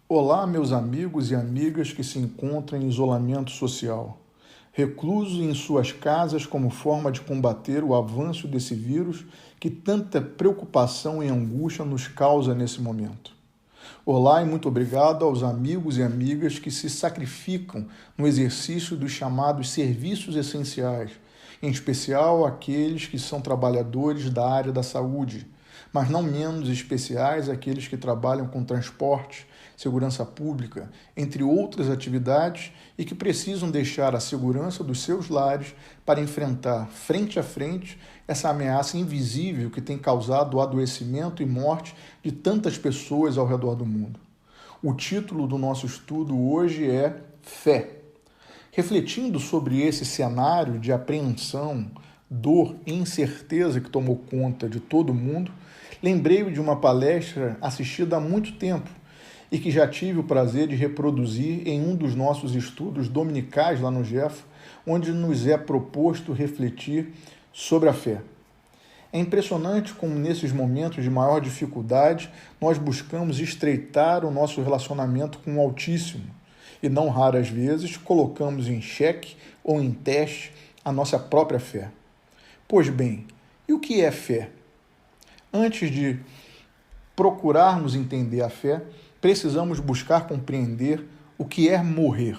Olá, meus amigos e amigas que se encontram em isolamento social, reclusos em suas casas como forma de combater o avanço desse vírus que tanta preocupação e angústia nos causa nesse momento. Olá e muito obrigado aos amigos e amigas que se sacrificam no exercício dos chamados serviços essenciais, em especial aqueles que são trabalhadores da área da saúde, mas não menos especiais aqueles que trabalham com transporte, segurança pública, entre outras atividades e que precisam deixar a segurança dos seus lares para enfrentar frente a frente essa ameaça invisível que tem causado o adoecimento e morte de tantas pessoas ao redor do mundo. O título do nosso estudo hoje é Fé. Refletindo sobre esse cenário de apreensão, dor e incerteza que tomou conta de todo mundo, lembrei-me de uma palestra assistida há muito tempo e que já tive o prazer de reproduzir em um dos nossos estudos dominicais lá no Jeff, onde nos é proposto refletir sobre a fé. É impressionante como nesses momentos de maior dificuldade nós buscamos estreitar o nosso relacionamento com o Altíssimo e não raras vezes colocamos em xeque ou em teste a nossa própria fé. Pois bem, e o que é fé? Antes de procurarmos entender a fé, precisamos buscar compreender o que é morrer.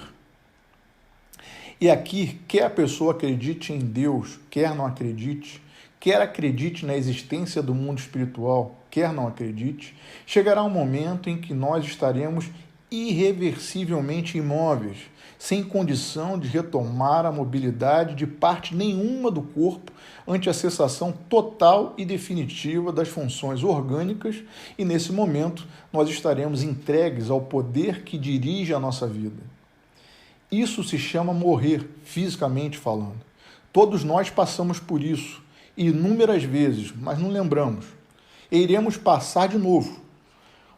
E aqui, quer a pessoa acredite em Deus, quer não acredite, quer acredite na existência do mundo espiritual, quer não acredite, chegará um momento em que nós estaremos irreversivelmente imóveis, sem condição de retomar a mobilidade de parte nenhuma do corpo ante a cessação total e definitiva das funções orgânicas e, nesse momento, nós estaremos entregues ao poder que dirige a nossa vida. Isso se chama morrer, fisicamente falando. Todos nós passamos por isso, inúmeras vezes, mas não lembramos. E iremos passar de novo.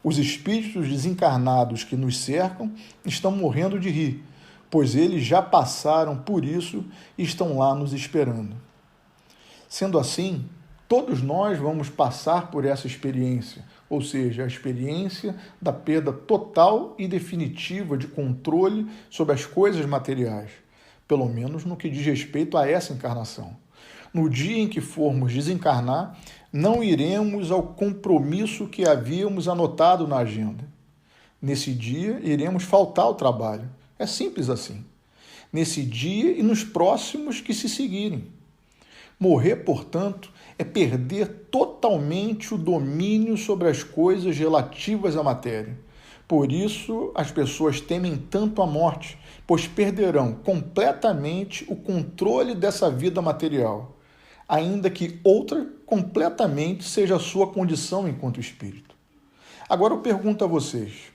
Os espíritos desencarnados que nos cercam estão morrendo de rir, pois eles já passaram por isso e estão lá nos esperando. Sendo assim, todos nós vamos passar por essa experiência, ou seja, a experiência da perda total e definitiva de controle sobre as coisas materiais, pelo menos no que diz respeito a essa encarnação. No dia em que formos desencarnar, não iremos ao compromisso que havíamos anotado na agenda. Nesse dia, iremos faltar ao trabalho. É simples assim. Nesse dia e nos próximos que se seguirem. Morrer, portanto, é perder totalmente o domínio sobre as coisas relativas à matéria. Por isso, as pessoas temem tanto a morte, pois perderão completamente o controle dessa vida material, ainda que outra completamente seja a sua condição enquanto espírito. Agora eu pergunto a vocês,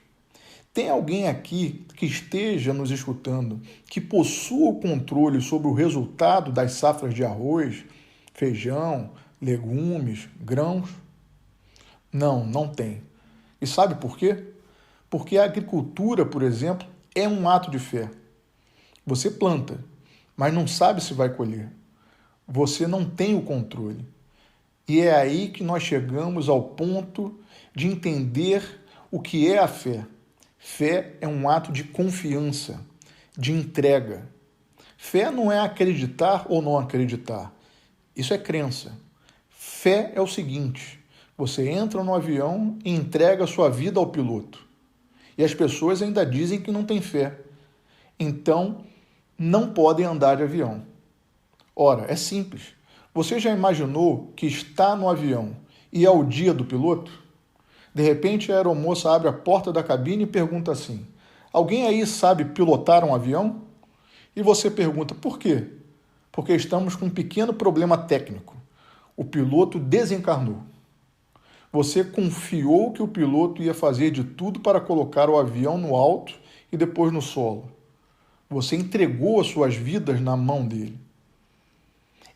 tem alguém aqui que esteja nos escutando que possua o controle sobre o resultado das safras de arroz, feijão, legumes, grãos? Não, não tem. E sabe por quê? Porque a agricultura, por exemplo, é um ato de fé. Você planta, mas não sabe se vai colher. Você não tem o controle. E é aí que nós chegamos ao ponto de entender o que é a fé. Fé é um ato de confiança, de entrega. Fé não é acreditar ou não acreditar. Isso é crença. Fé é o seguinte: você entra no avião e entrega a sua vida ao piloto. E as pessoas ainda dizem que não têm fé. Então, não podem andar de avião. Ora, é simples. Você já imaginou que está no avião e é o dia do piloto? De repente, a aeromoça abre a porta da cabine e pergunta assim: alguém aí sabe pilotar um avião? E você pergunta: por quê? Porque estamos com um pequeno problema técnico. O piloto desencarnou. Você confiou que o piloto ia fazer de tudo para colocar o avião no alto e depois no solo. Você entregou as suas vidas na mão dele.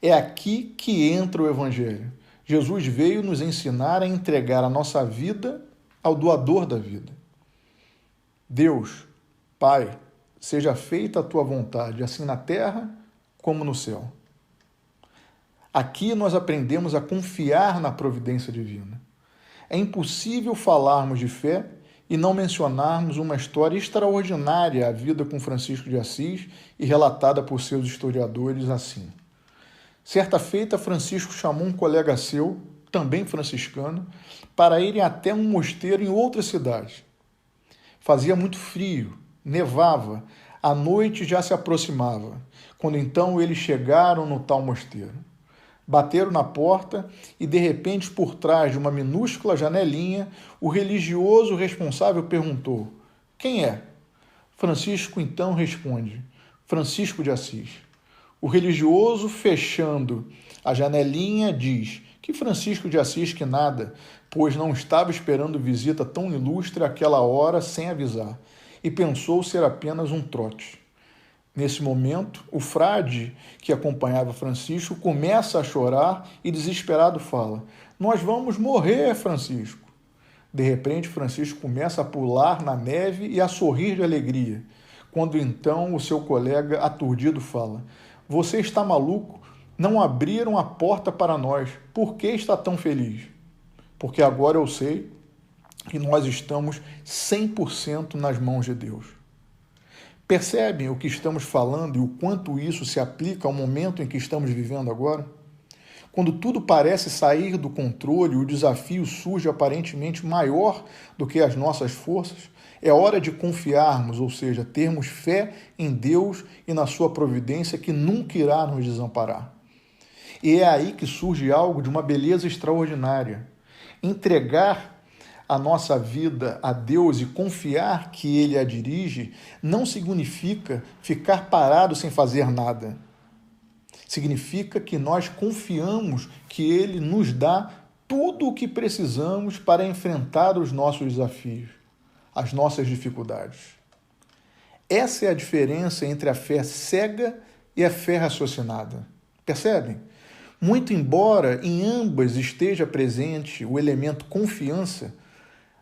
É aqui que entra o Evangelho. Jesus veio nos ensinar a entregar a nossa vida ao doador da vida. Deus, Pai, seja feita a tua vontade, assim na terra como no céu. Aqui nós aprendemos a confiar na providência divina. É impossível falarmos de fé e não mencionarmos uma história extraordinária, a vida com Francisco de Assis, e relatada por seus historiadores assim. Certa feita, Francisco chamou um colega seu, também franciscano, para irem até um mosteiro em outra cidade. Fazia muito frio, nevava, a noite já se aproximava, quando então eles chegaram no tal mosteiro. Bateram na porta e, de repente, por trás de uma minúscula janelinha, o religioso responsável perguntou: "Quem é?" Francisco então responde: "Francisco de Assis." O religioso, fechando a janelinha, diz: "Que Francisco de Assis que nada, pois não estava esperando visita tão ilustre àquela hora sem avisar, e pensou ser apenas um trote." Nesse momento, o frade que acompanhava Francisco começa a chorar e, desesperado, fala: "Nós vamos morrer, Francisco." De repente, Francisco começa a pular na neve e a sorrir de alegria, quando então o seu colega, aturdido, fala: "Você está maluco? Não abriram a porta para nós. Por que está tão feliz?" "Porque agora eu sei que nós estamos 100% nas mãos de Deus." Percebem o que estamos falando e o quanto isso se aplica ao momento em que estamos vivendo agora? Quando tudo parece sair do controle, o desafio surge aparentemente maior do que as nossas forças, é hora de confiarmos, ou seja, termos fé em Deus e na sua providência que nunca irá nos desamparar. E é aí que surge algo de uma beleza extraordinária. Entregar a nossa vida a Deus e confiar que Ele a dirige não significa ficar parado sem fazer nada. Significa que nós confiamos que Ele nos dá tudo o que precisamos para enfrentar os nossos desafios, as nossas dificuldades. Essa é a diferença entre a fé cega e a fé raciocinada. Percebem? Muito embora em ambas esteja presente o elemento confiança,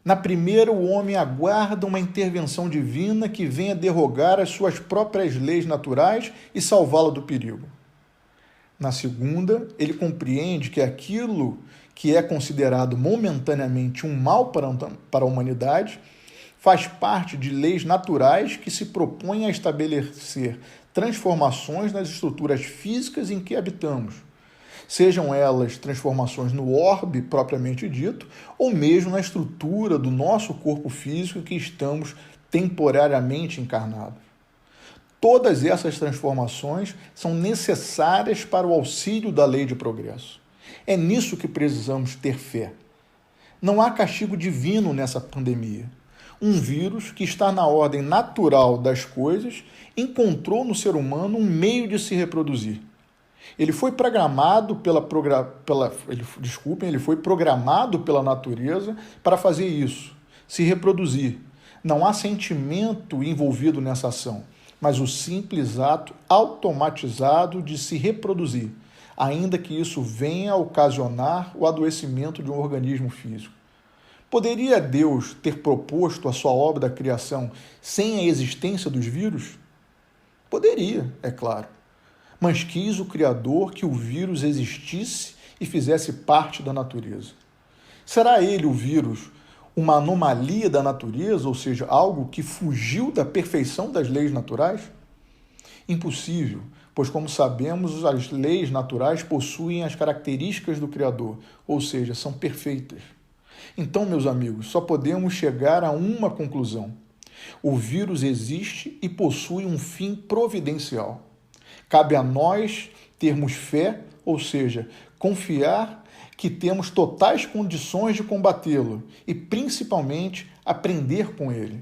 na primeira, o homem aguarda uma intervenção divina que venha derrogar as suas próprias leis naturais e salvá-lo do perigo. Na segunda, ele compreende que aquilo que é considerado momentaneamente um mal para a humanidade faz parte de leis naturais que se propõem a estabelecer transformações nas estruturas físicas em que habitamos, sejam elas transformações no orbe propriamente dito, ou mesmo na estrutura do nosso corpo físico em que estamos temporariamente encarnados. Todas essas transformações são necessárias para o auxílio da lei de progresso. É nisso que precisamos ter fé. Não há castigo divino nessa pandemia. Um vírus que está na ordem natural das coisas encontrou no ser humano um meio de se reproduzir. Ele foi programado ele foi programado pela natureza para fazer isso, se reproduzir. Não há sentimento envolvido nessa ação, mas o simples ato automatizado de se reproduzir, ainda que isso venha a ocasionar o adoecimento de um organismo físico. Poderia Deus ter proposto a sua obra da criação sem a existência dos vírus? Poderia, é claro. Mas quis o Criador que o vírus existisse e fizesse parte da natureza. Será ele, o vírus, uma anomalia da natureza, ou seja, algo que fugiu da perfeição das leis naturais? Impossível, pois, como sabemos, as leis naturais possuem as características do Criador, ou seja, são perfeitas. Então, meus amigos, só podemos chegar a uma conclusão. O vírus existe e possui um fim providencial. Cabe a nós termos fé, ou seja, confiar que temos totais condições de combatê-lo e, principalmente, aprender com ele.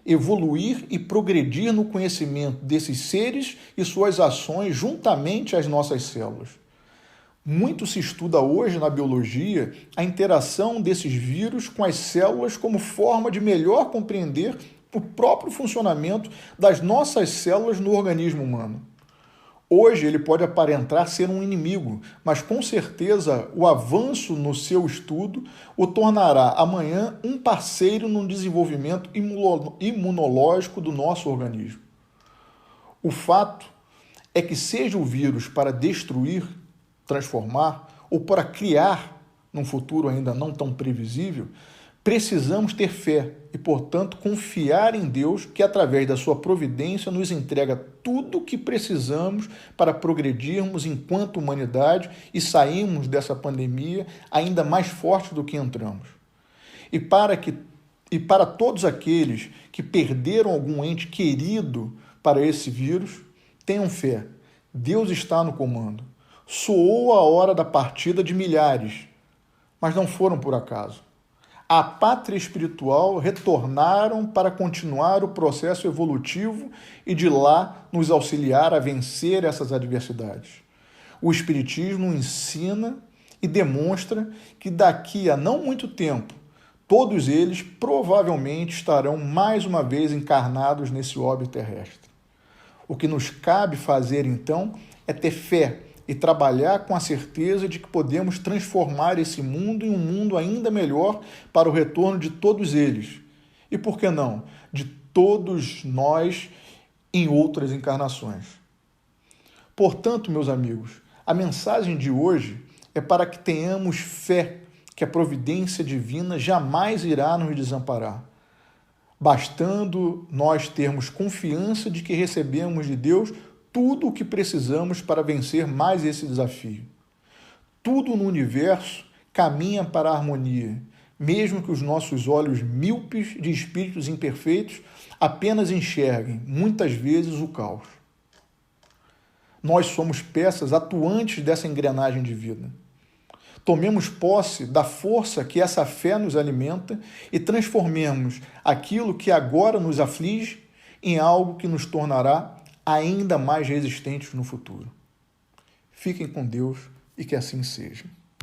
Evoluir e progredir no conhecimento desses seres e suas ações juntamente às nossas células. Muito se estuda hoje na biologia a interação desses vírus com as células como forma de melhor compreender o próprio funcionamento das nossas células no organismo humano. Hoje ele pode aparentar ser um inimigo, mas com certeza o avanço no seu estudo o tornará amanhã um parceiro no desenvolvimento imunológico do nosso organismo. O fato é que seja o vírus para destruir, transformar ou para criar, num futuro ainda não tão previsível, Precisamos ter fé e, portanto, confiar em Deus que, através da sua providência, nos entrega tudo o que precisamos para progredirmos enquanto humanidade e sairmos dessa pandemia ainda mais forte do que entramos. E para todos aqueles que perderam algum ente querido para esse vírus, tenham fé. Deus está no comando. Soou a hora da partida de milhares, mas não foram por acaso. A pátria espiritual retornaram para continuar o processo evolutivo e de lá nos auxiliar a vencer essas adversidades. O Espiritismo ensina e demonstra que daqui a não muito tempo, todos eles provavelmente estarão mais uma vez encarnados nesse orbe terrestre. O que nos cabe fazer então é ter fé e trabalhar com a certeza de que podemos transformar esse mundo em um mundo ainda melhor para o retorno de todos eles. E por que não? De todos nós em outras encarnações. Portanto, meus amigos, a mensagem de hoje é para que tenhamos fé que a providência divina jamais irá nos desamparar, bastando nós termos confiança de que recebemos de Deus tudo o que precisamos para vencer mais esse desafio. Tudo no universo caminha para a harmonia, mesmo que os nossos olhos míopes de espíritos imperfeitos apenas enxerguem, muitas vezes, o caos. Nós somos peças atuantes dessa engrenagem de vida. Tomemos posse da força que essa fé nos alimenta e transformemos aquilo que agora nos aflige em algo que nos tornará ainda mais resistentes no futuro. Fiquem com Deus e que assim seja.